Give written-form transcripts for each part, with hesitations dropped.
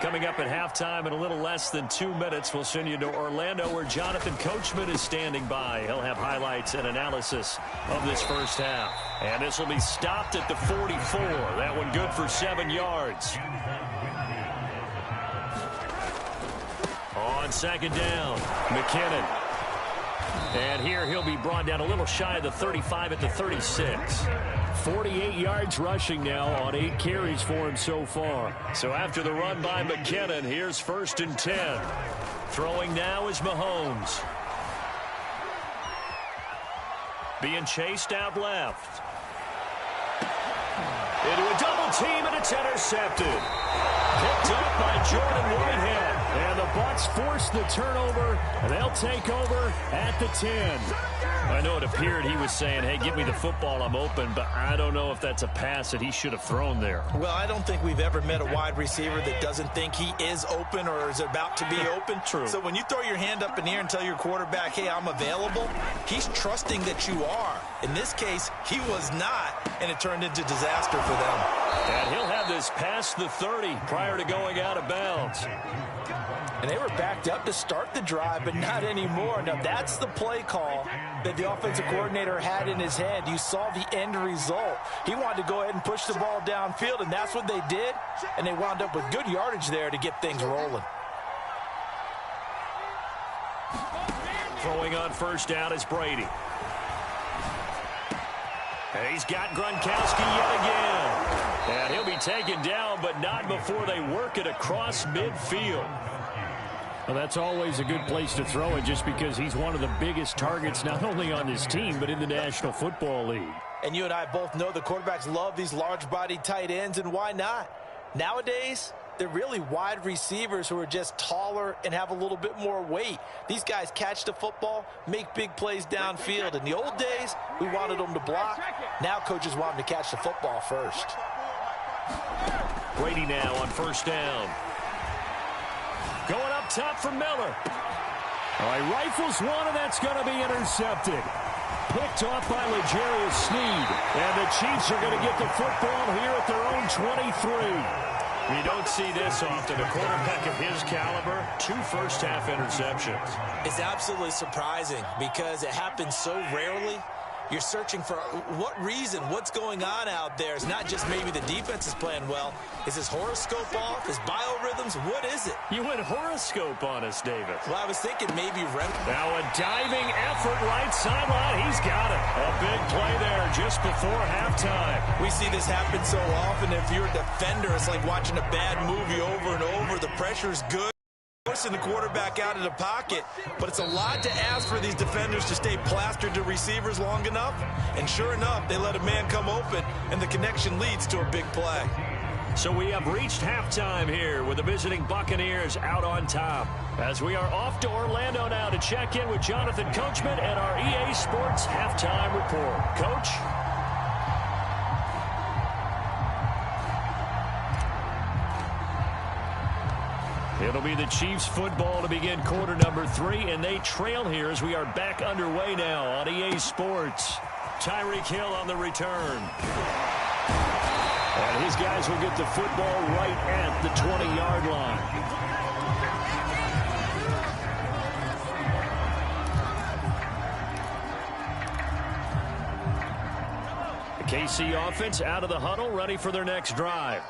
Coming up at halftime in a little less than 2 minutes, we'll send you to Orlando where Jonathan Coachman is standing by. He'll have highlights and analysis of this first half. And this will be stopped at the 44. That one good for 7 yards. On second down, McKinnon. And here he'll be brought down a little shy of the 35 at the 36. 48 yards rushing now on 8 carries for him so far. So after the run by McKinnon, here's 1st and 10. Throwing now is Mahomes. Being chased out left. Into a double team, and it's intercepted. Picked up by Jordan Whitehead. And the Bucs force the turnover, and they'll take over at the 10. I know it appeared he was saying, hey, give me the football, I'm open, but I don't know if that's a pass that he should have thrown there. Well, I don't think we've ever met a wide receiver that doesn't think he is open or is about to be open. True. So when you throw your hand up in the air and tell your quarterback, hey, I'm available, he's trusting that you are. In this case, he was not, and it turned into disaster for them. And he'll have this past the 30 prior to going out of bounds. And they were backed up to start the drive, but not anymore. Now, that's the play call that the offensive coordinator had in his head. You saw the end result. He wanted to go ahead and push the ball downfield, and that's what they did. And they wound up with good yardage there to get things rolling. Throwing on first down is Brady. And he's got Gronkowski yet again. And he'll be taken down, but not before they work it across midfield. Well, that's always a good place to throw it just because he's one of the biggest targets not only on this team but in the National Football League. And you and I both know the quarterbacks love these large-bodied tight ends, and why not? Nowadays, they're really wide receivers who are just taller and have a little bit more weight. These guys catch the football, make big plays downfield. In the old days, we wanted them to block. Now coaches want them to catch the football first. Brady now on first down. Going up top for Miller. All right, rifles one, and that's going to be intercepted. Picked off by L'Jarius Sneed. And the Chiefs are going to get the football here at their own 23. You don't see this often. A quarterback of his caliber, 2 first-half interceptions. It's absolutely surprising because it happens so rarely. You're searching for what reason, what's going on out there. It's not just maybe the defense is playing well. Is his horoscope off? His biorhythms? What is it? You went horoscope on us, David. Well, I was thinking maybe... Now a diving effort right sideline. He's got it. A big play there just before halftime. We see this happen so often. If you're a defender, it's like watching a bad movie over and over. The pressure's good. Forcing the quarterback out of the pocket, but it's a lot to ask for these defenders to stay plastered to receivers long enough, and sure enough, they let a man come open, and the connection leads to a big play. So we have reached halftime here with the visiting Buccaneers out on top, as we are off to Orlando now to check in with Jonathan Coachman and our EA Sports Halftime Report. Coach? It'll be the Chiefs football to begin quarter number 3, and they trail here as we are back underway now on EA Sports. Tyreek Hill on the return. And his guys will get the football right at the 20-yard line. The KC offense out of the huddle, ready for their next drive.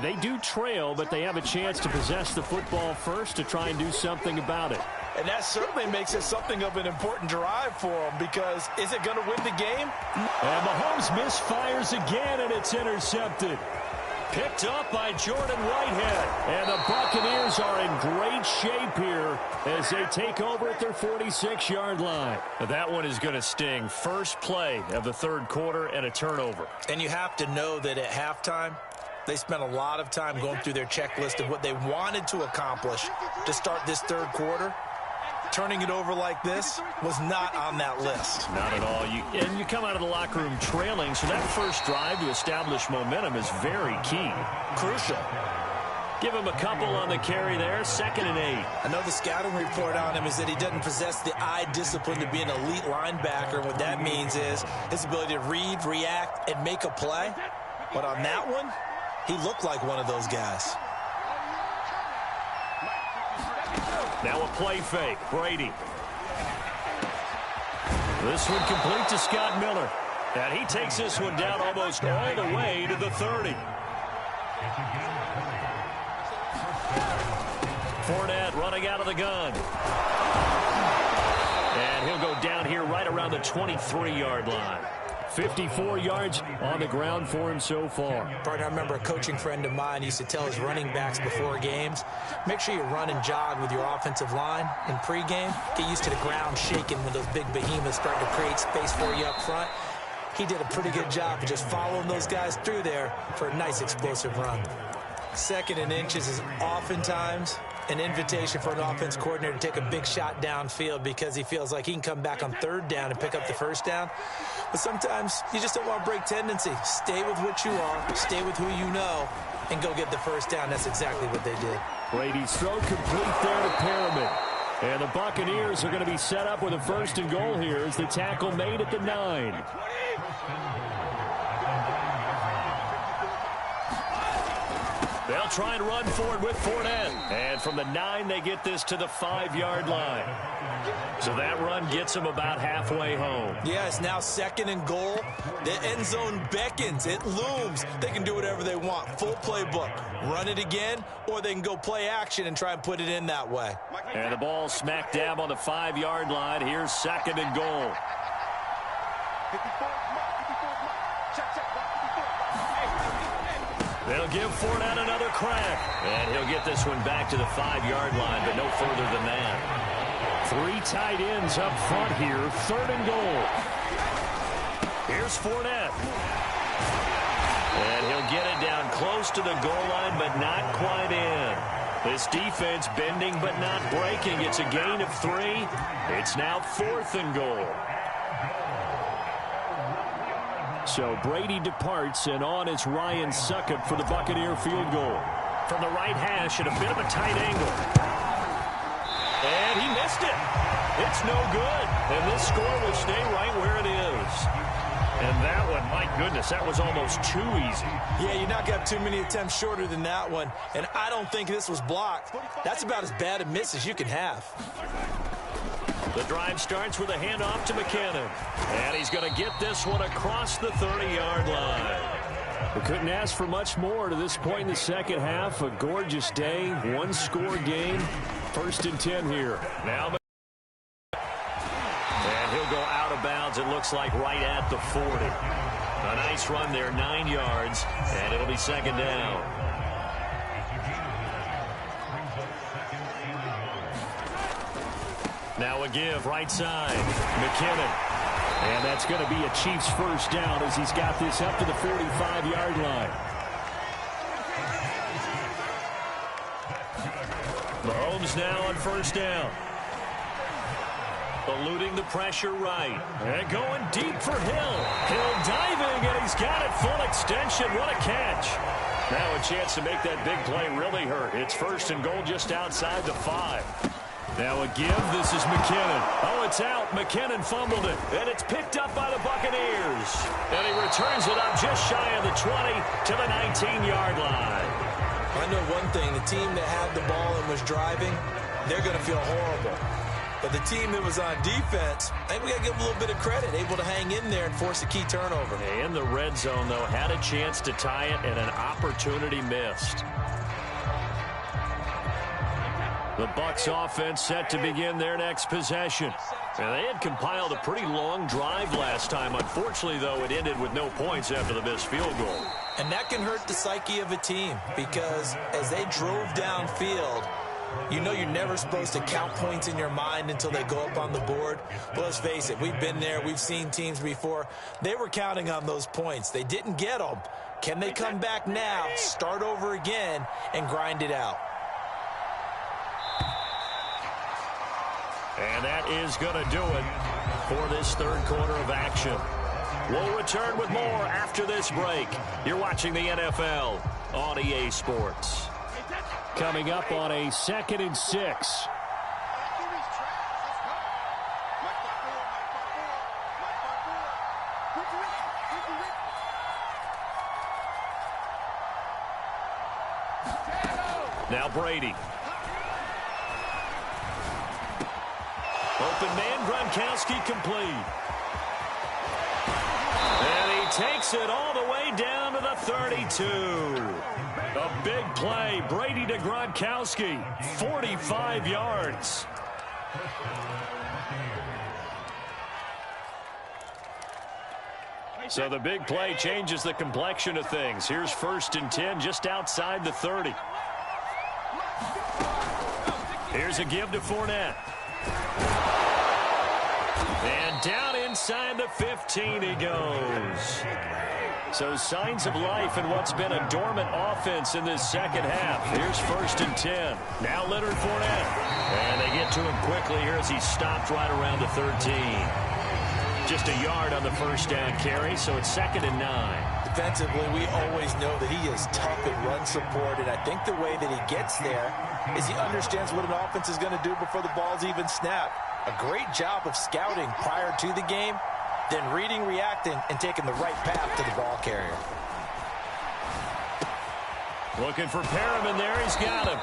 They do trail, but they have a chance to possess the football first to try and do something about it. And that certainly makes it something of an important drive for them, because is it going to win the game? And Mahomes misfires again, and it's intercepted. Picked up by Jordan Whitehead. And the Buccaneers are in great shape here as they take over at their 46-yard line. Now that one is going to sting. First play of the third quarter and a turnover. And you have to know that at halftime, they spent a lot of time going through their checklist of what they wanted to accomplish to start this third quarter. Turning it over like this was not on that list. Not at all. And you come out of the locker room trailing, so that first drive to establish momentum is very key. Crucial. Give him a couple on the carry there, 2nd and 8. I know the scouting report on him is that he doesn't possess the eye discipline to be an elite linebacker. And what that means is his ability to read, react, and make a play. But on that one, he looked like one of those guys. Now a play fake. Brady. This one complete to Scott Miller. And he takes this one down almost all the way to the 30. Fournette running out of the gun. And he'll go down here right around the 23-yard line. 54 yards on the ground for him so far. Partner, I remember a coaching friend of mine used to tell his running backs before games, make sure you run and jog with your offensive line in pregame. Get used to the ground shaking when those big behemoths start to create space for you up front. He did a pretty good job of just following those guys through there for a nice explosive run. Second and inches is oftentimes an invitation for an offense coordinator to take a big shot downfield because he feels like he can come back on third down and pick up the first down. But sometimes you just don't want to break tendency. Stay with what you are, stay with who you know, and go get the first down. That's exactly what they did. Brady's throw complete there to Perriman. And the Buccaneers are going to be set up with a first and goal here as the tackle made at the 9. They'll try and run forward with Fournette. And from the 9, they get this to the 5-yard line. So that run gets them about halfway home. Yeah, it's now second and goal. The end zone beckons. It looms. They can do whatever they want. Full playbook. Run it again, or they can go play action and try and put it in that way. And the ball smacked dab on the 5-yard line. Here's second and goal. They'll give Fournette another crack. And he'll get this one back to the 5-yard line, but no further than that. 3 tight ends up front here. Third and goal. Here's Fournette. And he'll get it down close to the goal line, but not quite in. This defense bending but not breaking. It's a gain of 3. It's now 4th and goal. So Brady departs, and on is Ryan Succop for the Buccaneer field goal. From the right hash at a bit of a tight angle. And he missed it. It's no good. And this score will stay right where it is. And that one, my goodness, that was almost too easy. Yeah, you knock up too many attempts shorter than that one. And I don't think this was blocked. That's about as bad a miss as you can have. The drive starts with a handoff to McKinnon. And he's going to get this one across the 30-yard line. We couldn't ask for much more to this point in the second half. A gorgeous day, one-score game. 1st and 10 here. Now, and he'll go out of bounds, it looks like, right at the 40. A nice run there, 9 yards, and it'll be second down. Now a give, right side, McKinnon. And that's going to be a Chiefs first down as he's got this up to the 45-yard line. Mahomes now on first down. Eluding the pressure right. And going deep for Hill. Hill diving, and he's got it full extension. What a catch. Now a chance to make that big play really hurt. It's 1st and goal just outside the 5. Now a give. This is McKinnon. Oh, it's out. McKinnon fumbled it. And it's picked up by the Buccaneers. And he returns it up just shy of the 20 to the 19-yard line. I know one thing. The team that had the ball and was driving, they're going to feel horrible. But the team that was on defense, I think we got to give them a little bit of credit. Able to hang in there and force a key turnover. In the red zone, though, had a chance to tie it and an opportunity missed. The Bucs offense set to begin their next possession. And they had compiled a pretty long drive last time. Unfortunately, though, it ended with no points after the missed field goal. And that can hurt the psyche of a team because as they drove downfield, you know you're never supposed to count points in your mind until they go up on the board. But let's face it, we've been there. We've seen teams before. They were counting on those points. They didn't get them. Can they come back now, start over again, and grind it out? And that is going to do it for this third quarter of action. We'll return with more after this break. You're watching the NFL on EA Sports. Coming up on a 2nd and 6. Now Brady. open man. Gronkowski complete. And he takes it all the way down to the 32. A big play. Brady to Gronkowski. 45 yards. So the big play changes the complexion of things. Here's 1st and 10 just outside the 30. Here's a give to Fournette. And down inside the 15 he goes. So signs of life in what's been a dormant offense in this second half. Here's 1st and 10. Now Leonard Fournette. And they get to him quickly here as he stopped right around the 13. Just a yard on the first down carry, so it's 2nd and 9. Defensively, we always know that he is tough in run support, and I think the way that he gets there is he understands what an offense is going to do before the ball's even snapped. A great job of scouting prior to the game, then reading, reacting, and taking the right path to the ball carrier. Looking for Perriman there. He's got him.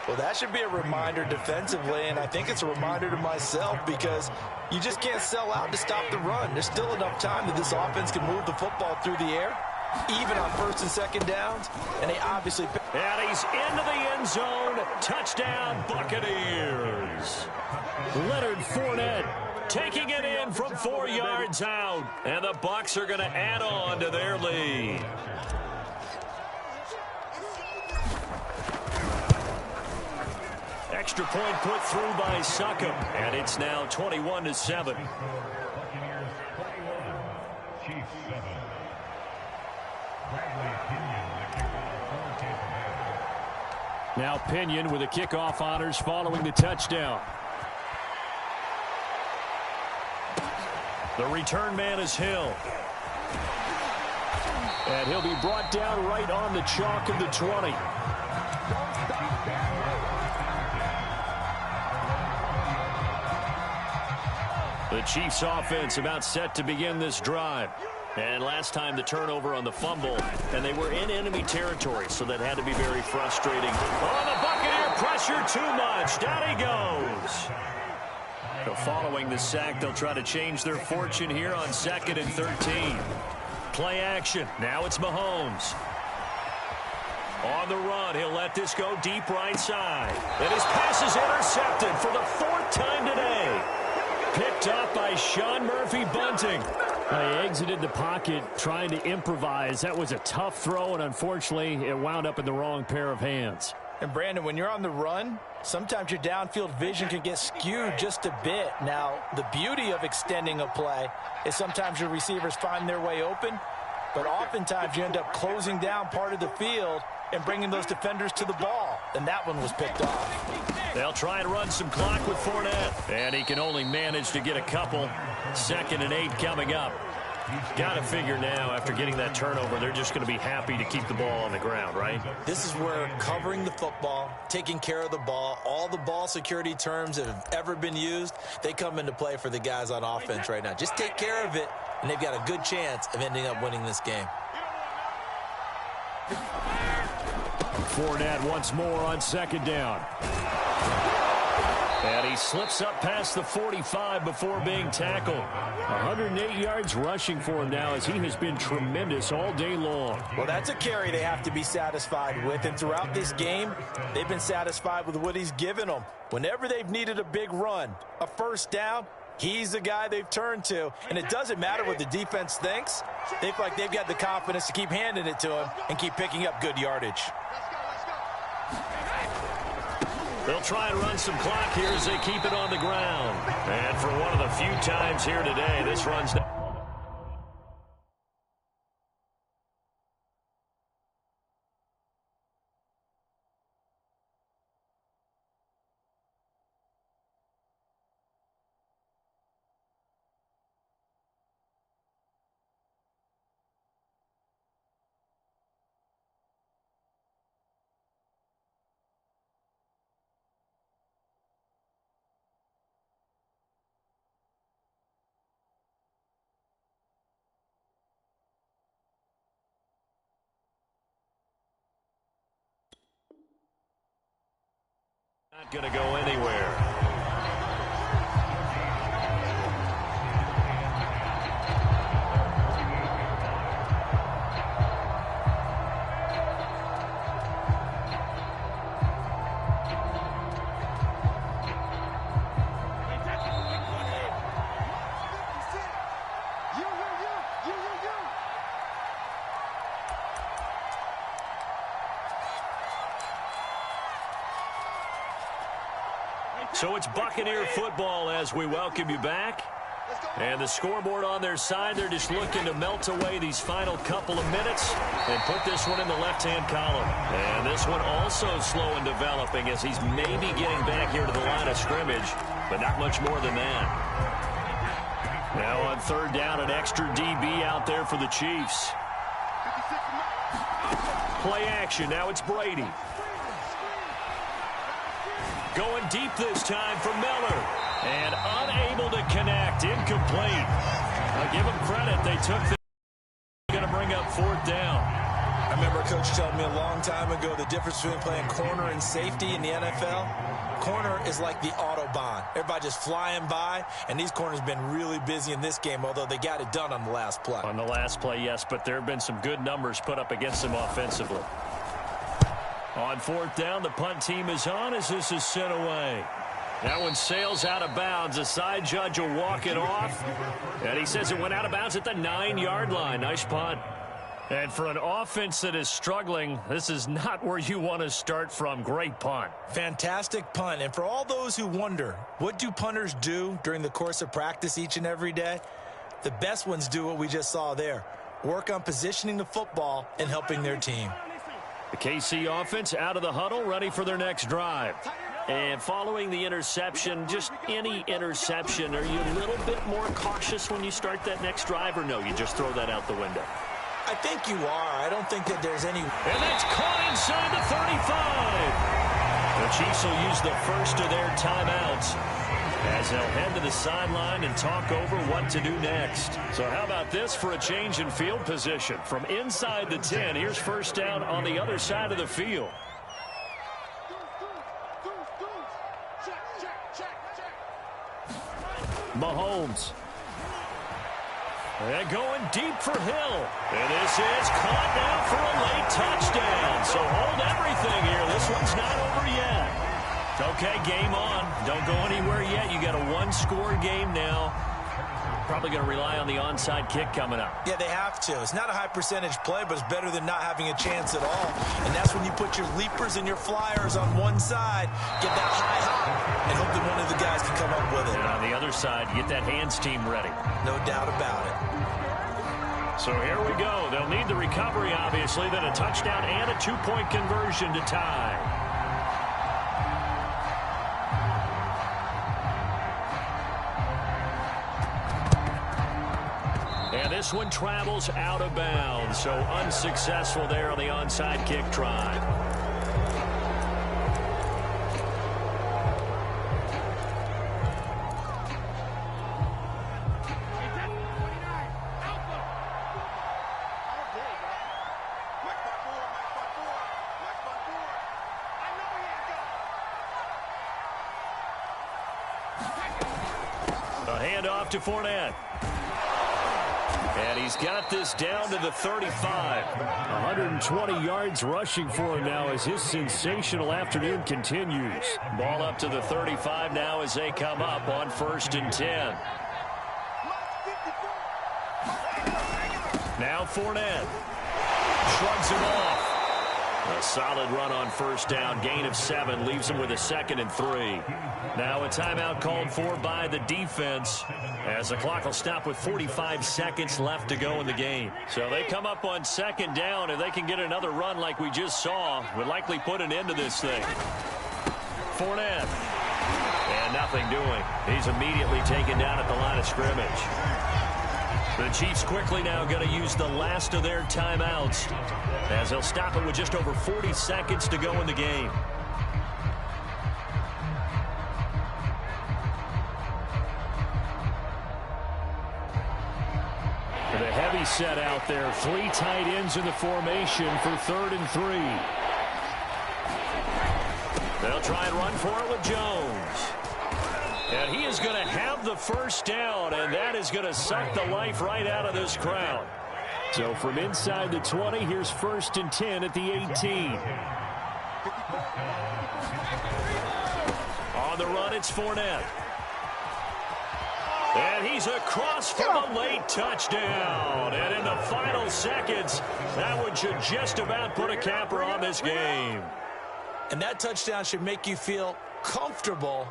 Well, that should be a reminder defensively, and I think it's a reminder to myself because you just can't sell out to stop the run. There's still enough time that this offense can move the football through the air, even on 1st and 2nd downs, and they obviously... And he's into the end zone. Touchdown, Buccaneers. Leonard Fournette taking it in from 4 yards out, and the Bucs are going to add on to their lead. Extra point put through by Succop, and it's now 21-7. Now Pinion with the kickoff honors following the touchdown. The return man is Hill. And he'll be brought down right on the chalk of the 20. The Chiefs offense about set to begin this drive. And last time the turnover on the fumble, and they were in enemy territory, so that had to be very frustrating. Oh, the Buccaneer pressure too much. Down he goes. So following the sack, they'll try to change their fortune here on 2nd and 13. Play action. Now it's Mahomes. On the run, he'll let this go deep right side. And his pass is intercepted for the 4th time today. Picked up by Sean Murphy-Bunting. He exited the pocket trying to improvise. That was a tough throw, and unfortunately, it wound up in the wrong pair of hands. And, Brandon, when you're on the run, sometimes your downfield vision can get skewed just a bit. Now, the beauty of extending a play is sometimes your receivers find their way open, but oftentimes you end up closing down part of the field and bringing those defenders to the ball, and that one was picked off. They'll try and run some clock with Fournette, and he can only manage to get a couple. 2nd and 8 coming up. Got to figure now, after getting that turnover, they're just going to be happy to keep the ball on the ground, right? This is where covering the football, taking care of the ball, all the ball security terms that have ever been used, they come into play for the guys on offense right now. Just take care of it, and they've got a good chance of ending up winning this game. Fournette once more on 2nd down. And he slips up past the 45 before being tackled. 108 yards rushing for him now, as he has been tremendous all day long. Well, that's a carry they have to be satisfied with. And throughout this game, they've been satisfied with what he's given them. Whenever they've needed a big run, a 1st down, he's the guy they've turned to. And it doesn't matter what the defense thinks. They feel like they've got the confidence to keep handing it to him and keep picking up good yardage. They'll try and run some clock here as they keep it on the ground. And for one of the few times here today, this runs down. Not going to go anywhere. So it's Buccaneer football as we welcome you back. And the scoreboard on their side, they're just looking to melt away these final couple of minutes and put this one in the left-hand column. And this one also slow in developing as he's maybe getting back here to the line of scrimmage, but not much more than that. Now on third down, an extra DB out there for the Chiefs. Play action. Now it's Brady. Going deep this time for Miller. And unable to connect. Incomplete. I'll give them credit. They took the... Going to bring up fourth down. I remember a coach telling me a long time ago the difference between playing corner and safety in the NFL. Corner is like the Autobahn. Everybody just flying by, and these corners have been really busy in this game, although they got it done on the last play. On the last play, yes, but there have been some good numbers put up against them offensively. On fourth down, the punt team is on as this is sent away. That one sails out of bounds. The side judge will walk it off. And he says it went out of bounds at the 9-yard line. Nice punt. And for an offense that is struggling, this is not where you want to start from. Great punt. Fantastic punt. And for all those who wonder, what do punters do during the course of practice each and every day? The best ones do what we just saw there. Work on positioning the football and helping their team. The KC offense out of the huddle, ready for their next drive. And following the interception, just any interception, are you a little bit more cautious when you start that next drive, or no, you just throw that out the window? I think you are. I don't think that there's any... And that's caught inside the 35. The Chiefs will use the first of their timeouts as they'll head to the sideline and talk over what to do next. So how about this for a change in field position? From inside the 10, here's first down on the other side of the field. Mahomes. And going deep for Hill. And this is caught now for a late touchdown. So hold everything here. This one's not over yet. Okay, game on. Don't go anywhere yet. You got a one-score game now. Probably going to rely on the onside kick coming up. Yeah, they have to. It's not a high-percentage play, but it's better than not having a chance at all. And that's when you put your leapers and your flyers on one side, get that high hop, and hope that one of the guys can come up with it. And on the other side, get that hands team ready. No doubt about it. So here we go. They'll need the recovery, obviously, then a touchdown and a two-point conversion to tie. And this one travels out of bounds, so unsuccessful there on the onside kick try. A handoff to Fournette. And he's got this down to the 35. 120 yards rushing for him now as his sensational afternoon continues. Ball up to the 35 now as they come up on 1st and 10. Now Fournette shrugs him off. A solid run on first down. Gain of 7 leaves him with a 2nd and 3. Now a timeout called for by the defense as the clock will stop with 45 seconds left to go in the game. So they come up on 2nd down. If they can get another run like we just saw, would likely put an end to this thing. Fournette. And nothing doing. He's immediately taken down at the line of scrimmage. The Chiefs quickly now going to use the last of their timeouts as they'll stop it with just over 40 seconds to go in the game. The heavy set out there. 3 tight ends in the formation for 3rd and 3. They'll try and run for it with Jones. And he is going to have the first down, and that is going to suck the life right out of this crowd. So from inside the 20, here's 1st and 10 at the 18. On the run, it's Fournette. And he's across for the late touchdown. And in the final seconds, that one should just about put a capper on this game. And that touchdown should make you feel comfortable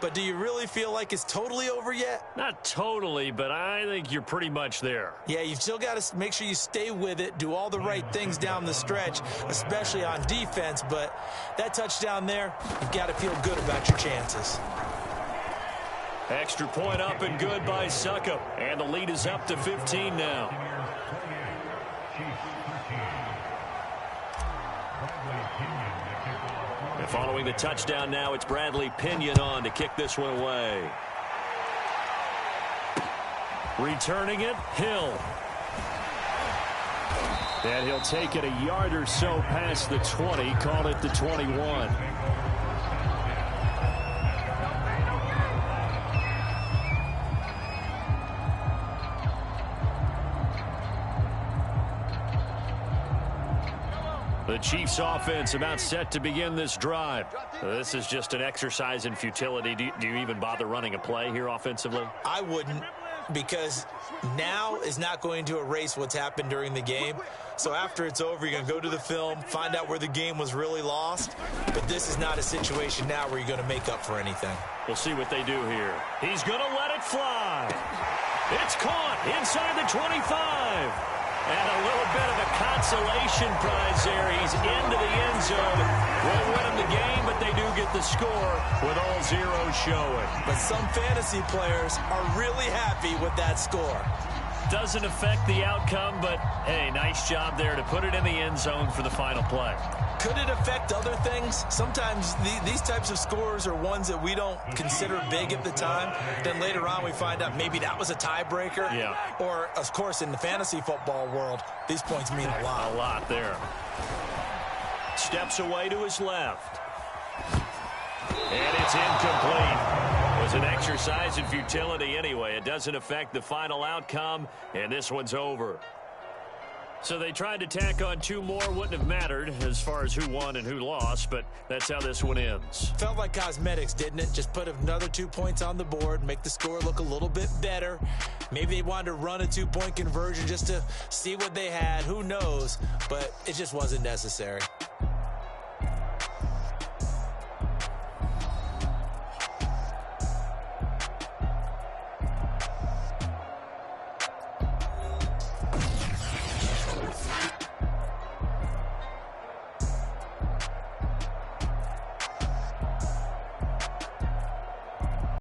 but do you really feel like it's totally over yet? Not totally, but I think you're pretty much there. Yeah, you've still got to make sure you stay with it, do all the right things down the stretch, especially on defense, but that touchdown there, you've got to feel good about your chances. Extra point up and good by Suckup. And the lead is up to 15 now. And following the touchdown now, it's Bradley Pinion on to kick this one away. Returning it, Hill. And he'll take it a yard or so past the 20, call it the 21. The Chiefs offense about set to begin this drive. This is just an exercise in futility. Do you even bother running a play here offensively? I wouldn't, because now is not going to erase what's happened during the game. So after it's over, you're going to go to the film, find out where the game was really lost. But this is not a situation now where you're going to make up for anything. We'll see what they do here. He's going to let it fly. It's caught inside the 25. And a little bit of a consolation prize there. He's into the end zone. Won't win them the game, but they do get the score with all zeros showing. But some fantasy players are really happy with that score. Doesn't affect the outcome, but, hey, nice job there to put it in the end zone for the final play. Could it affect other things? Sometimes these types of scores are ones that we don't consider big at the time. Then later on we find out maybe that was a tiebreaker. Yeah. Or, of course, in the fantasy football world, these points mean a lot. A lot there. Steps away to his left. And it's incomplete. It was an exercise in futility anyway. It doesn't affect the final outcome, and this one's over. So they tried to tack on two more. Wouldn't have mattered as far as who won and who lost, but that's how this one ends. Felt like cosmetics, didn't it? Just put another 2 points on the board, make the score look a little bit better. Maybe they wanted to run a 2-point conversion just to see what they had. Who knows? But it just wasn't necessary.